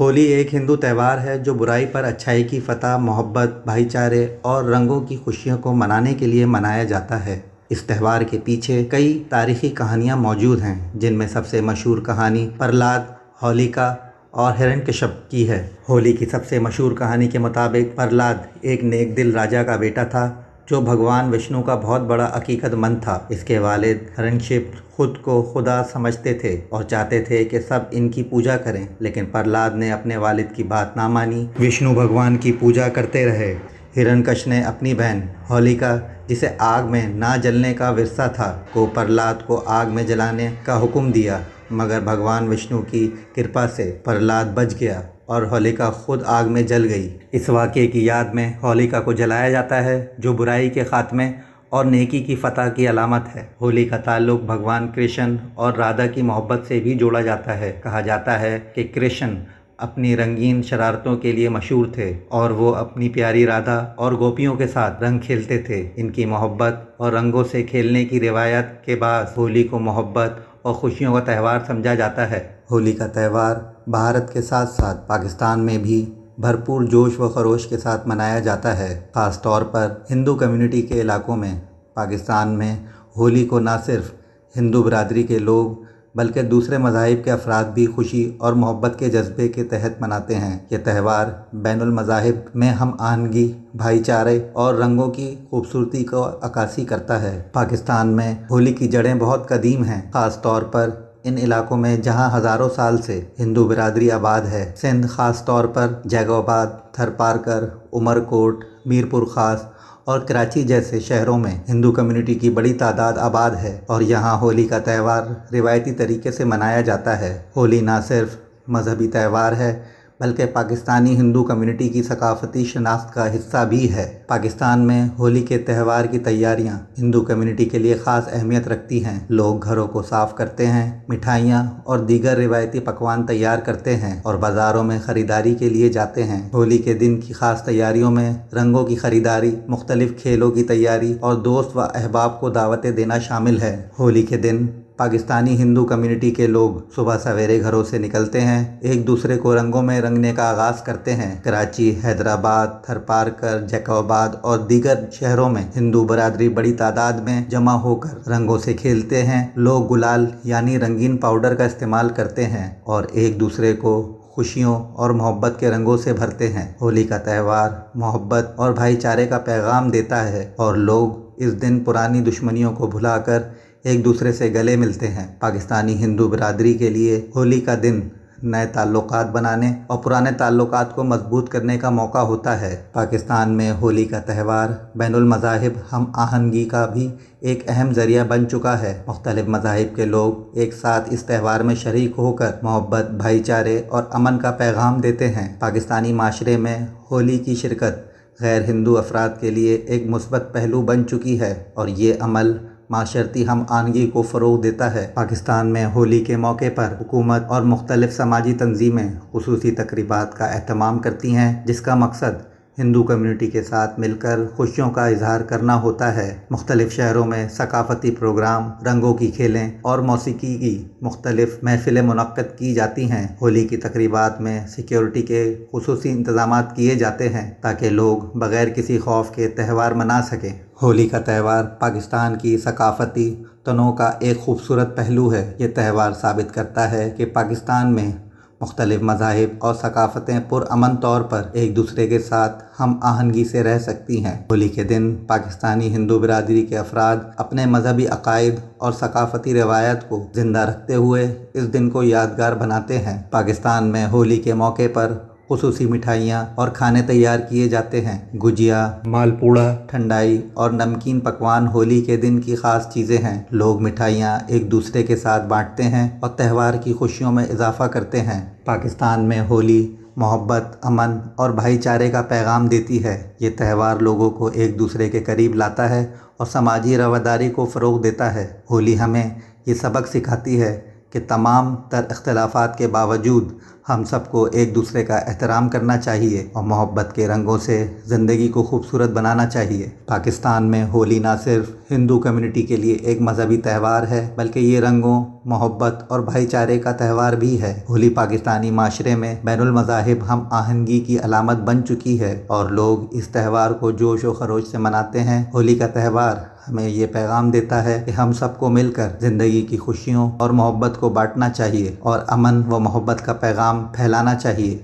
ہولی ایک ہندو تہوار ہے جو برائی پر اچھائی کی فتح، محبت، بھائی چارے اور رنگوں کی خوشیوں کو منانے کے لیے منایا جاتا ہے۔ اس تہوار کے پیچھے کئی تاریخی کہانیاں موجود ہیں، جن میں سب سے مشہور کہانی پرلاد، ہولیکا اور ہرنیکشپ کی ہے۔ ہولی کی سب سے مشہور کہانی کے مطابق پرلاد ایک نیک دل راجا کا بیٹا تھا جو بھگوان وشنو کا بہت بڑا عقیدت مند تھا۔ اس کے والد ہرنیکشپ خود کو خدا سمجھتے تھے اور چاہتے تھے کہ سب ان کی پوجا کریں، لیکن پرلاد نے اپنے والد کی بات نہ مانی، وشنو بھگوان کی پوجا کرتے رہے۔ ہرنیکش نے اپنی بہن ہولیکا، جسے آگ میں نہ جلنے کا ورثہ تھا، کو پرلاد کو آگ میں جلانے کا حکم دیا، مگر بھگوان وشنو کی کرپا سے پرلاد بچ گیا اور ہولیکا خود آگ میں جل گئی۔ اس واقعے کی یاد میں ہولیکا کو جلایا جاتا ہے، جو برائی کے خاتمے اور نیکی کی فتح کی علامت ہے۔ ہولی کا تعلق بھگوان کرشن اور رادھا کی محبت سے بھی جوڑا جاتا ہے۔ کہا جاتا ہے کہ کرشن اپنی رنگین شرارتوں کے لیے مشہور تھے اور وہ اپنی پیاری رادھا اور گوپیوں کے ساتھ رنگ کھیلتے تھے۔ ان کی محبت اور رنگوں سے کھیلنے کی روایت کے باعث ہولی کو محبت اور خوشیوں کا تہوار سمجھا جاتا ہے۔ ہولی کا تہوار بھارت کے ساتھ ساتھ پاکستان میں بھی بھرپور جوش و خروش کے ساتھ منایا جاتا ہے، خاص طور پر ہندو کمیونٹی کے علاقوں میں۔ پاکستان میں ہولی کو نہ صرف ہندو برادری کے لوگ بلکہ دوسرے مذاہب کے افراد بھی خوشی اور محبت کے جذبے کے تحت مناتے ہیں۔ یہ تہوار بین المذاہب میں ہم آہنگی، بھائی چارے اور رنگوں کی خوبصورتی کو عکاسی کرتا ہے۔ پاکستان میں ہولی کی جڑیں بہت قدیم ہیں، خاص طور پر ان علاقوں میں جہاں ہزاروں سال سے ہندو برادری آباد ہے۔ سندھ، خاص طور پر جیگو آباد، تھرپارکر، عمر کوٹ، میرپور خاص اور کراچی جیسے شہروں میں ہندو کمیونٹی کی بڑی تعداد آباد ہے اور یہاں ہولی کا تہوار روایتی طریقے سے منایا جاتا ہے۔ ہولی نہ صرف مذہبی تہوار ہے بلکہ پاکستانی ہندو کمیونٹی کی ثقافتی شناخت کا حصہ بھی ہے۔ پاکستان میں ہولی کے تہوار کی تیاریاں ہندو کمیونٹی کے لیے خاص اہمیت رکھتی ہیں۔ لوگ گھروں کو صاف کرتے ہیں، مٹھائیاں اور دیگر روایتی پکوان تیار کرتے ہیں اور بازاروں میں خریداری کے لیے جاتے ہیں۔ ہولی کے دن کی خاص تیاریوں میں رنگوں کی خریداری، مختلف کھیلوں کی تیاری اور دوست و احباب کو دعوتیں دینا شامل ہے۔ ہولی کے دن پاکستانی ہندو کمیونٹی کے لوگ صبح سویرے گھروں سے نکلتے ہیں، ایک دوسرے کو رنگوں میں رنگنے کا آغاز کرتے ہیں۔ کراچی، حیدرآباد، تھرپارکر، جیکو آباد اور دیگر شہروں میں ہندو برادری بڑی تعداد میں جمع ہو کر رنگوں سے کھیلتے ہیں۔ لوگ گلال یعنی رنگین پاؤڈر کا استعمال کرتے ہیں اور ایک دوسرے کو خوشیوں اور محبت کے رنگوں سے بھرتے ہیں۔ ہولی کا تہوار محبت اور بھائی چارے کا پیغام دیتا ہے اور لوگ اس دن پرانی دشمنیوں کو بھلا کر ایک دوسرے سے گلے ملتے ہیں۔ پاکستانی ہندو برادری کے لیے ہولی کا دن نئے تعلقات بنانے اور پرانے تعلقات کو مضبوط کرنے کا موقع ہوتا ہے۔ پاکستان میں ہولی کا تہوار بین المذاہب ہم آہنگی کا بھی ایک اہم ذریعہ بن چکا ہے۔ مختلف مذاہب کے لوگ ایک ساتھ اس تہوار میں شریک ہو کر محبت، بھائی چارے اور امن کا پیغام دیتے ہیں۔ پاکستانی معاشرے میں ہولی کی شرکت غیر ہندو افراد کے لیے ایک مثبت پہلو بن چکی ہے اور یہ عمل معاشرتی ہم آہنگی کو فروغ دیتا ہے۔ پاکستان میں ہولی کے موقع پر حکومت اور مختلف سماجی تنظیمیں خصوصی تقریبات کا اہتمام کرتی ہیں، جس کا مقصد ہندو کمیونٹی کے ساتھ مل کر خوشیوں کا اظہار کرنا ہوتا ہے۔ مختلف شہروں میں ثقافتی پروگرام، رنگوں کی کھیلیں اور موسیقی کی مختلف محفلیں منعقد کی جاتی ہیں۔ ہولی کی تقریبات میں سیکیورٹی کے خصوصی انتظامات کیے جاتے ہیں تاکہ لوگ بغیر کسی خوف کے تہوار منا سکیں۔ ہولی کا تہوار پاکستان کی ثقافتی تنوع کا ایک خوبصورت پہلو ہے۔ یہ تہوار ثابت کرتا ہے کہ پاکستان میں مختلف مذاہب اور ثقافتیں پرامن طور پر ایک دوسرے کے ساتھ ہم آہنگی سے رہ سکتی ہیں۔ ہولی کے دن پاکستانی ہندو برادری کے افراد اپنے مذہبی عقائد اور ثقافتی روایات کو زندہ رکھتے ہوئے اس دن کو یادگار بناتے ہیں۔ پاکستان میں ہولی کے موقع پر خصوصی مٹھائیاں اور کھانے تیار کیے جاتے ہیں۔ گجیا، مالپوڑا، ٹھنڈائی اور نمکین پکوان ہولی کے دن کی خاص چیزیں ہیں۔ لوگ مٹھائیاں ایک دوسرے کے ساتھ بانٹتے ہیں اور تہوار کی خوشیوں میں اضافہ کرتے ہیں۔ پاکستان میں ہولی محبت، امن اور بھائی چارے کا پیغام دیتی ہے۔ یہ تہوار لوگوں کو ایک دوسرے کے قریب لاتا ہے اور سماجی رواداری کو فروغ دیتا ہے۔ ہولی ہمیں یہ سبق سکھاتی ہے کہ تمام تر اختلافات کے باوجود ہم سب کو ایک دوسرے کا احترام کرنا چاہیے اور محبت کے رنگوں سے زندگی کو خوبصورت بنانا چاہیے۔ پاکستان میں ہولی نہ صرف ہندو کمیونٹی کے لیے ایک مذہبی تہوار ہے بلکہ یہ رنگوں، محبت اور بھائی چارے کا تہوار بھی ہے۔ ہولی پاکستانی معاشرے میں بین المذاہب ہم آہنگی کی علامت بن چکی ہے اور لوگ اس تہوار کو جوش و خروش سے مناتے ہیں۔ ہولی کا تہوار ہمیں یہ پیغام دیتا ہے کہ ہم سب کو مل کر زندگی کی خوشیوں اور محبت کو بانٹنا چاہیے اور امن و محبت کا پیغام پھیلانا چاہیے۔